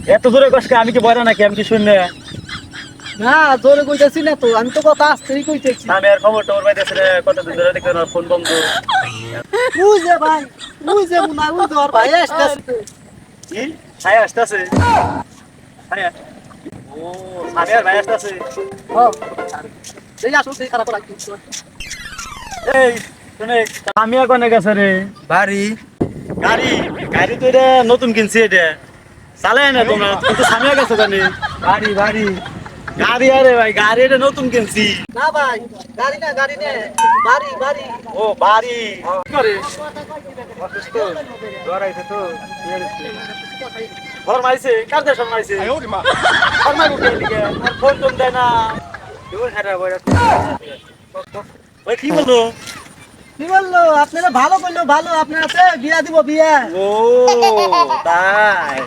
এত জোরে কষ্ট আমি কি বয়রা নাকি আমি কি শুনে না জোরে কইতেছি না তো, আমি তো কথা আসতেই কইতেছি। আমি আর খবর টবর পাইতেছি না কতদিন ধরে দেখতে না ফোন বন্ধ তুই যে ভাই, তুই যে মুনা উই তোর ভাই আসতেছে। কি ছায়া আসতেছে ছায়া ও ছায়া ভাই আসতেছে হ্যাঁ, এই আসল সেই খারাপ লাগছে। এই শুনে আমি এখন গেছে রে বাড়ি গাড়ি গাড়ি তো এটা নতুন কিনছি এটা চালাই না তোমরা কিন্তু সামিয়া গেছো কেন বাড়ি বাড়ি গাড়ি আরে ভাই গাড়ি এটা নতুন কিনছি না ভাই, গাড়ি না গাড়ি নে, বাড়ি বাড়ি। ও বাড়ি কি করে অসুস্থ জ্বর আইছে তো ফরমাইছে কার দেশ ফরমাইছে ফরমাই বুকে লিখে আর ফোন টোন দেয় না কেউ খারাপ হয়ে ওই কি বললো কি বললো? আপনারা ভালো করলো ভালো, আপনারা বিয়া দিব বিয়া। ও তাই